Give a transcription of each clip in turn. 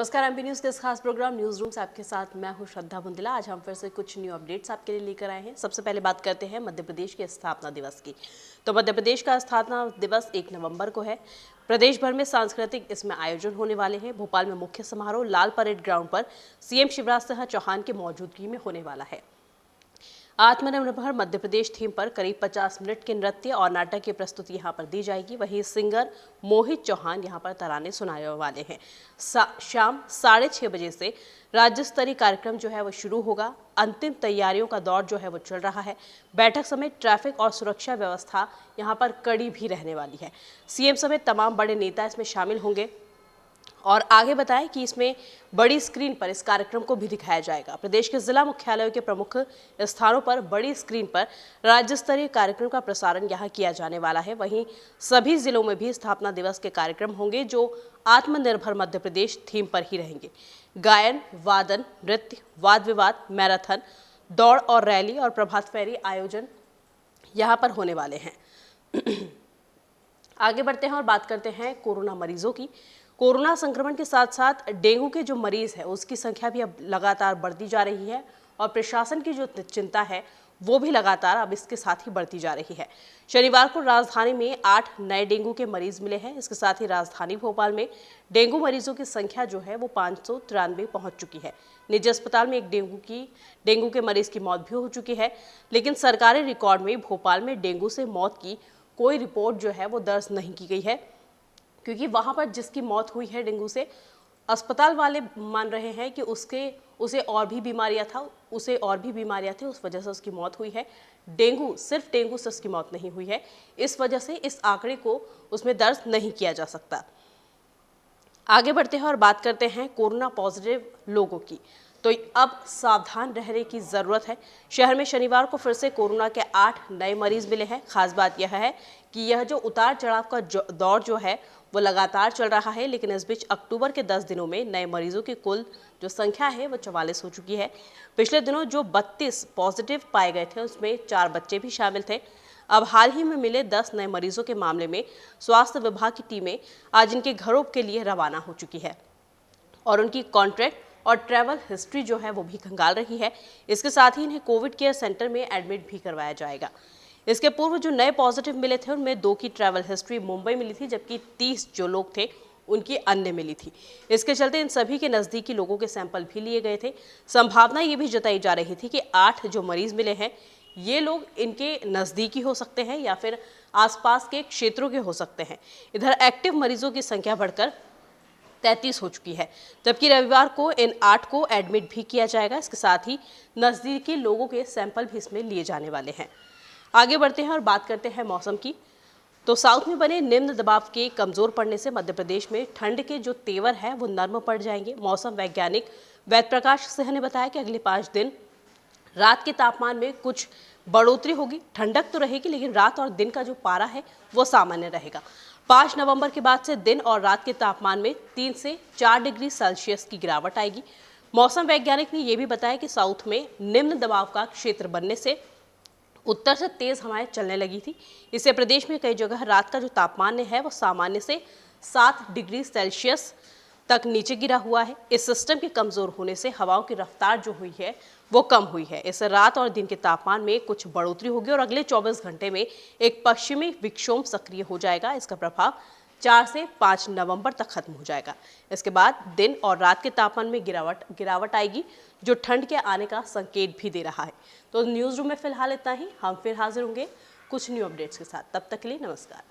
नमस्कार, MP news के इस खास प्रोग्राम न्यूज रूम से आपके साथ मैं हूं श्रद्धा बुंदेला। आज हम फिर से कुछ न्यू अपडेट्स आपके लिए लेकर आए हैं। सबसे पहले बात करते हैं मध्य प्रदेश के स्थापना दिवस की। तो मध्य प्रदेश का स्थापना दिवस 1 नवंबर को है। प्रदेश भर में सांस्कृतिक इसमें आयोजन होने वाले हैं। भोपाल में मुख्य समारोह लाल परेड ग्राउंड पर सीएम शिवराज सिंह चौहान की मौजूदगी में होने वाला है। आत्मनिर्भर मध्य प्रदेश थीम पर करीब 50 मिनट के नृत्य और नाटक की प्रस्तुति यहां पर दी जाएगी। वहीं सिंगर मोहित चौहान यहां पर तराने सुनाने वाले हैं। शाम 6:30 बजे से राज्य स्तरीय कार्यक्रम जो है वो शुरू होगा। अंतिम तैयारियों का दौर जो है वो चल रहा है। बैठक समेत ट्रैफिक और सुरक्षा व्यवस्था यहां पर कड़ी भी रहने वाली है। सीएम समेत तमाम बड़े नेता इसमें शामिल होंगे। और आगे बताएं कि इसमें बड़ी स्क्रीन पर इस कार्यक्रम को भी दिखाया जाएगा। प्रदेश के जिला मुख्यालयों के प्रमुख स्थानों पर बड़ी स्क्रीन पर राज्य स्तरीय कार्यक्रम का प्रसारण यहां किया जाने वाला है। वहीं सभी जिलों में भी स्थापना दिवस के कार्यक्रम होंगे जो आत्मनिर्भर मध्य प्रदेश थीम पर ही रहेंगे। गायन, वादन, नृत्य, वाद विवाद, मैराथन, दौड़ और रैली और प्रभात फेरी आयोजन यहाँ पर होने वाले हैं। आगे बढ़ते हैं और बात करते हैं कोरोना मरीजों की। कोरोना संक्रमण के साथ साथ डेंगू के जो मरीज है उसकी संख्या भी अब लगातार बढ़ती जा रही है और प्रशासन की जो चिंता है वो भी लगातार अब इसके साथ ही बढ़ती जा रही है। शनिवार को राजधानी में 8 नए डेंगू के मरीज मिले हैं। इसके साथ ही राजधानी भोपाल में डेंगू मरीजों की संख्या जो है वो 593 पहुंच चुकी है। निजी अस्पताल में एक डेंगू के मरीज की मौत भी हो चुकी है, लेकिन सरकारी रिकॉर्ड में भोपाल में डेंगू से मौत की कोई रिपोर्ट जो है वो दर्ज नहीं की गई है, क्योंकि वहां पर जिसकी मौत हुई है डेंगू से, अस्पताल वाले मान रहे हैं कि उसे और भी बीमारियां थी, उस वजह से उसकी मौत हुई है। सिर्फ डेंगू से उसकी मौत नहीं हुई है, इस वजह से इस आंकड़े को उसमें दर्ज नहीं किया जा सकता। आगे बढ़ते हैं और बात करते हैं कोरोना पॉजिटिव लोगों की। तो अब सावधान रहने की जरूरत है। शहर में शनिवार को फिर से कोरोना के 8 नए मरीज मिले हैं। खास बात यह है कि यह जो उतार चढ़ाव का दौर जो है वो लगातार चल रहा है, लेकिन इस बीच अक्टूबर के 10 दिनों में नए मरीजों की कुल जो संख्या है वो 44 हो चुकी है। पिछले दिनों जो 32 पॉजिटिव पाए गए थे उसमें 4 बच्चे भी शामिल थे। अब हाल ही में मिले 10 नए मरीजों के मामले में स्वास्थ्य विभाग की टीमें आज इनके घरों के लिए रवाना हो चुकी है और उनकी कॉन्ट्रैक्ट और ट्रैवल हिस्ट्री जो है वो भी खंगाल रही है। इसके साथ ही इन्हें कोविड केयर सेंटर में एडमिट भी करवाया जाएगा। इसके पूर्व जो नए पॉजिटिव मिले थे उनमें 2 की ट्रैवल हिस्ट्री मुंबई मिली थी, जबकि 30 जो लोग थे उनकी अन्य मिली थी। इसके चलते इन सभी के नज़दीकी लोगों के सैंपल भी लिए गए थे। संभावना ये भी जताई जा रही थी कि 8 जो मरीज मिले हैं ये लोग इनके नज़दीकी हो सकते हैं या फिर आसपास के क्षेत्रों के हो सकते हैं। इधर एक्टिव मरीजों की संख्या बढ़कर 33 हो चुकी है, जबकि रविवार को इन 8 को एडमिट भी किया जाएगा। इसके साथ ही नज़दीकी लोगों के सैंपल भी इसमें लिए जाने वाले हैं। आगे बढ़ते हैं और बात करते हैं मौसम की। तो साउथ में बने निम्न दबाव के कमजोर पड़ने से मध्य प्रदेश में ठंड के जो तेवर है वो नर्म पड़ जाएंगे। मौसम वैज्ञानिक वेद प्रकाश सिंह ने बताया कि अगले 5 दिन रात के तापमान में कुछ बढ़ोतरी होगी। ठंडक तो रहेगी, लेकिन रात और दिन का जो पारा है वो सामान्य रहेगा। 5 नवंबर के बाद से दिन और रात के तापमान में 3 से 4 डिग्री सेल्सियस की गिरावट आएगी। मौसम वैज्ञानिक ने यह भी बताया कि साउथ में निम्न दबाव का क्षेत्र बनने से उत्तर से तेज हवाएं चलने लगी थी। इससे प्रदेश में कई जगह रात का जो तापमान है वो सामान्य से 7 डिग्री सेल्सियस तक नीचे गिरा हुआ है। इस सिस्टम के कमजोर होने से हवाओं की रफ्तार जो हुई है वो कम हुई है। इससे रात और दिन के तापमान में कुछ बढ़ोतरी होगी और अगले 24 घंटे में एक पश्चिमी विक्षोभ सक्रिय हो जाएगा। इसका प्रभाव 4 से 5 नवंबर तक खत्म हो जाएगा। इसके बाद दिन और रात के तापमान में गिरावट आएगी, जो ठंड के आने का संकेत भी दे रहा है। तो न्यूज रूम में फिलहाल इतना ही। हम फिर हाजिर होंगे कुछ न्यू अपडेट्स के साथ। तब तक के लिए नमस्कार।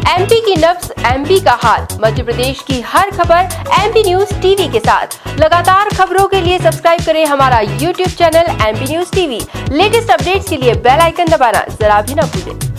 एमपी की नब्ज, एमपी का हाल, मध्य प्रदेश की हर खबर एमपी न्यूज टीवी के साथ। लगातार खबरों के लिए सब्सक्राइब करें हमारा YouTube channel MP news TV. Latest updates के लिए बेल आइकन दबाना जरा भी न भूलें।